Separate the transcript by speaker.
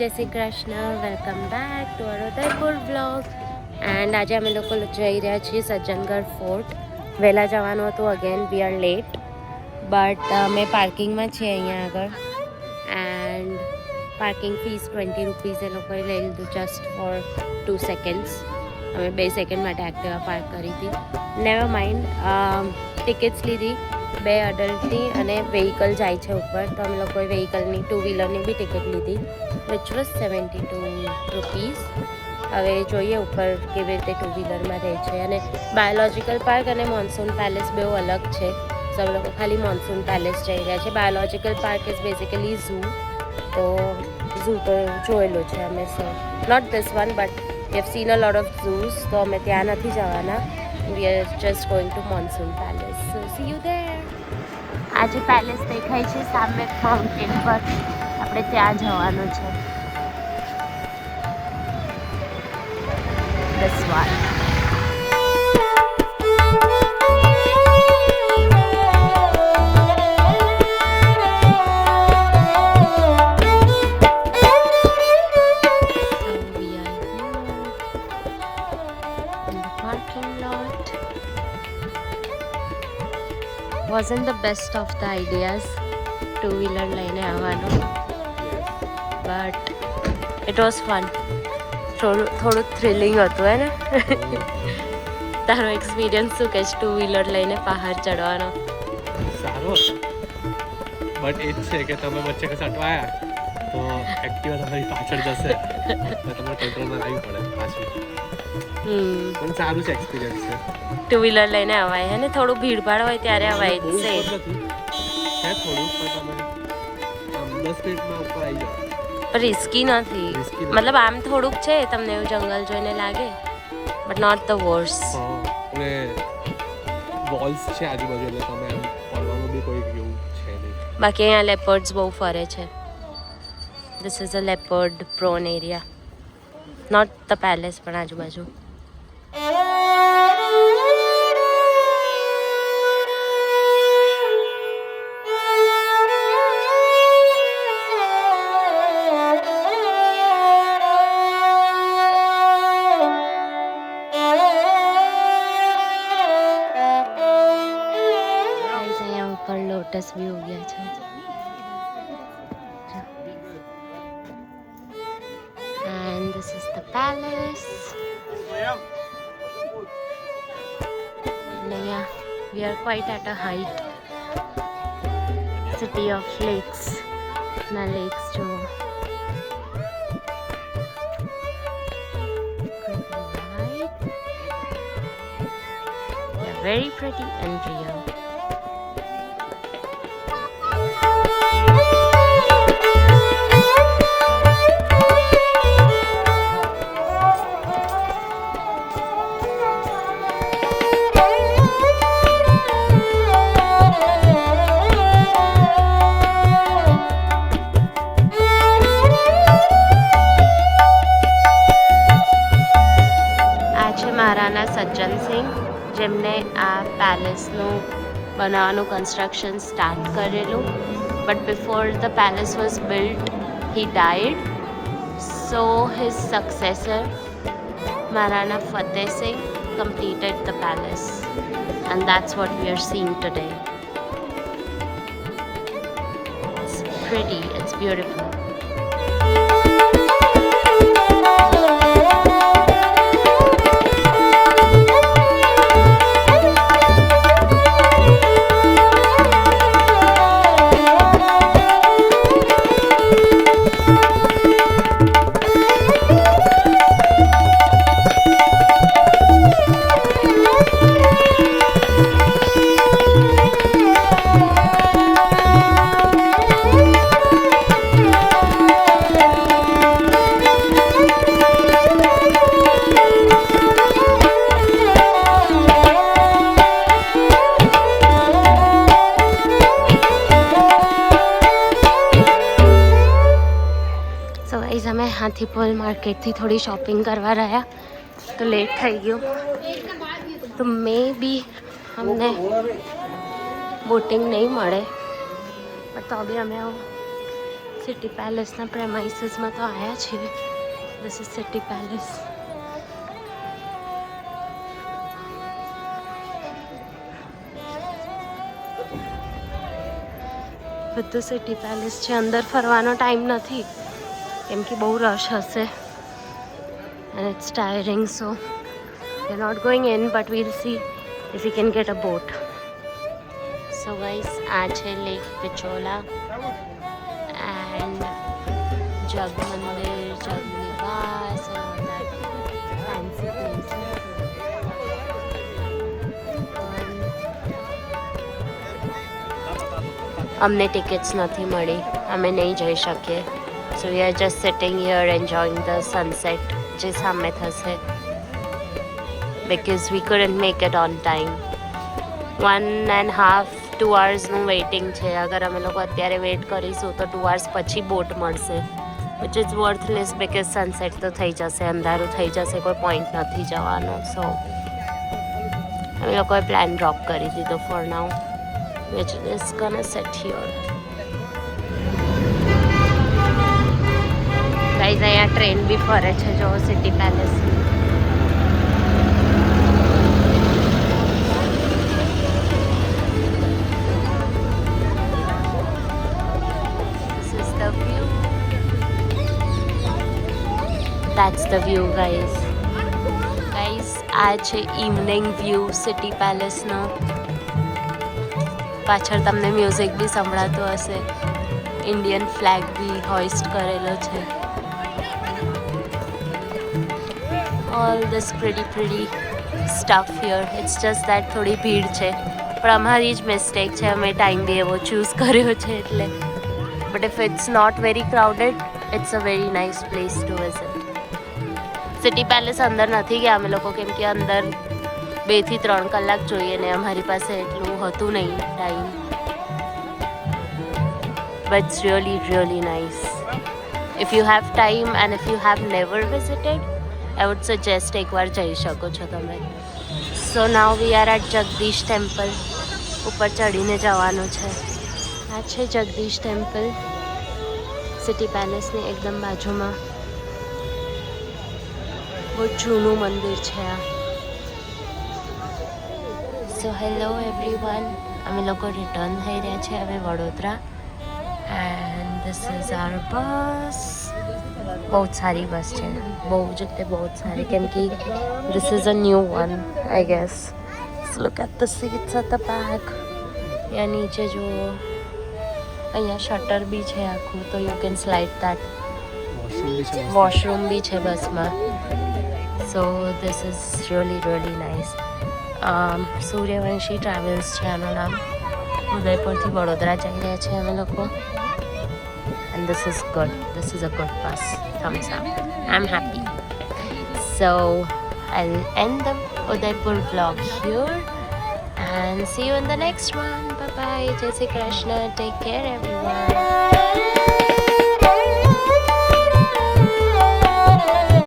Speaker 1: જય Shri Krishna, welcome back to our Udaipur blog. And આજે અમે લોકો જઈ રહ્યા છીએ સજ્જનગઢ ફોર્ટ. વહેલા જવાનું હતું, again we are late, but અમે પાર્કિંગમાં છીએ અહીંયા આગળ. એન્ડ પાર્કિંગ ફીસ 20 રૂપીઝ એ લોકોએ લઈ લીધું જસ્ટ ફોર 2 સેકન્ડ્સ. અમે 2 સેકન્ડ માટે એક્ટિવા પાર્ક કરી હતી. નેવર માઇન્ડ, ટિકિટ્સ લીધી 2 અડલ્ટની અને વ્હીકલ જાય છે ઉપર, તો અમે લોકોએ વ્હીકલની 2 વ્હીલરની બી ટિકિટ લીધી, વિચ વોઝ 72 રૂપીઝ. હવે જોઈએ ઉપર કેવી રીતે 2 વ્હીલરમાં રહે છે. અને બાયોલોજિકલ પાર્ક અને મોન્સૂન પેલેસ બહુ અલગ છે, તો અમે લોકો ખાલી મોન્સૂન પેલેસ જઈ રહ્યા છે. Biological park is basically zoo, તો ઝૂ તો જોયેલું છે અમે. So not this one, but we have seen a lot of zoos, તો અમે ત્યાં નથી જવાના. We are just going to Monsoon Palace. So see you there. આજે પેલેસ દેખાય છે સામે માઉન્ટેન પર, આપણે ત્યાં જવાનું છે. This one. Wasn't the best of the ideas 2 wheeler લઈને આવવાનું, but it was fun. થોડું થ્રિલિંગ હતું હે ને. તારો એક્સપિરિયન્સ શું કહે છે 2 wheeler લઈને પહાડ ચડવાનો?
Speaker 2: સારો હતો, બટ એ જ છે કે તમે વચ્ચે કશે અટવાયા તો એક્ટિવા તમારી પાછળ જશે, તો તમારે કંટ્રોલમાં લાવવી પડે પાછું. પણ સારું છે, એક્સપિરિયન્સ છે.
Speaker 1: 2 wheeler લઈને અવાય હે ને, થોડું ભીડભાડ હોય ત્યારે અવાય જ છે.
Speaker 2: છે થોડું, પણ તમે આમ 10 મિનિટમાં ઉપર આવી જાઓ.
Speaker 1: પણ રિસ્કી નથી, મતલબ આમ થોડુંક છે, તમને એવું જંગલ જોઈને લાગે, બટ નોટ ધ વર્સ્ટ.
Speaker 2: અને વોલ્સ છે આજુબાજુ, એટલે તમે આમ પડવાનું બી કોઈ એવું છે નહીં.
Speaker 1: બાકી અહીંયા લેપર્ડ્સ બહુ ફરે છે. This is a leopard prone area, not the palace, પણ આજુબાજુ. લોટસ બી ઉગ્યા છે. And this is the palace. And yeah, we are quite at a height. City of lakes. Na lakes jo. Pretty light. They're very pretty and real. Maharana સજ્જન સિંહ, જેમને આ પેલેસનું બનાવવાનું construction start કરેલું, but before the palace was built he died. So his successor Maharana Fateh Singh completed the palace, and that's what we are seeing today. It's pretty, it's beautiful. અમે હાથીપોલ માર્કેટથી થોડી shopping કરવા રહ્યા, તો લેટ થઈ ગયું, તો મે બી અમને બોટિંગ નહીં મળે, પણ તો બી અમે સિટી પેલેસના પ્રેમાઇસીસમાં તો આવ્યા છીએ. This is city palace. બધું સિટી પેલેસ છે. અંદર ફરવાનો ટાઈમ નથી કેમ કે બહુ રશ હશે and it's tiring, so we're not going in, but we'll see if we can get a boat. So guys, આ છે લેક પિચોલા and જગ મંદિર, જગ નિવાસ and all that fancy places. અમને ટિકિટ્સ નથી મળી, અમે નહીં જઈ શકીએ. So we are just sitting here enjoying the sunset જે સામે થશે, because we couldn't make it on time. 1.5-2 hours waiting છે. અગર અમે લોકો અત્યારે વેઇટ કરીશું તો 2 hours પછી બોટ મળશે, which is worthless because sunset તો થઈ જશે, અંધારું થઈ જશે, કોઈ પોઈન્ટ નથી જવાનો. સો અમે લોકોએ પ્લાન ડ્રોપ કરી દીધો for now, which is gonna sit here. Guys અહીંયા ટ્રેન બી ફરે છે જો city palace. This is the view. That's the view guys. Guys, આ છે ઇવનિંગ વ્યૂ સિટી પેલેસનો. પાછળ તમને મ્યુઝિક બી સંભળાતો હશે. ઇન્ડિયન ફ્લેગ બી હોઇસ્ટ કરેલો છે. all this pretty stuff here. It's just that થોડી ભીડ છે, પણ અમારી જ મિસ્ટેક છે, અમે ટાઈમ બી એવો ચૂઝ કર્યો છે એટલે. But if it's not very crowded, it's a very nice place to visit. City palace અંદર નથી ગયા અમે લોકો કેમ કે અંદર 2 થી 3 કલાક જોઈએ ને અમારી પાસે એટલું હતું નહીં time. But it's really nice. If you have time and if you have never visited, I would suggest એકવાર જઈ શકો છો તમે. So now we are at Jagdish temple. ઉપર ચડીને જવાનું છે. આ છે જગદીશ ટેમ્પલ સિટી પેલેસની એકદમ બાજુમાં. બહુ જૂનું મંદિર છે આ. સો હેલો એવરીવન, અમે લોકો રિટર્ન થઈ રહ્યા છે હવે Vadodara. And this is our bus. બહુ જ સારી બસ છે, બહુ જ એટલે બહુ જ સારી, કેમ કે this is a new one I guess. Look at the seats at the back. અહીંયા નીચે જુઓ, અહીંયા શટર બી છે આખું, તો you can slide that. Washroom બી છે બસમાં. So this is really nice. Suryavanshi Travels છે આનું નામ. ઉદયપુરથી વડોદરા જઈ રહ્યા છે અમે લોકો. And this is good. This is a good bus. Thumbs up. I'm happy. So I'll end the Udaipur vlog here and see you in the next one. Bye bye. Jai Shri Krishna. Take care everyone.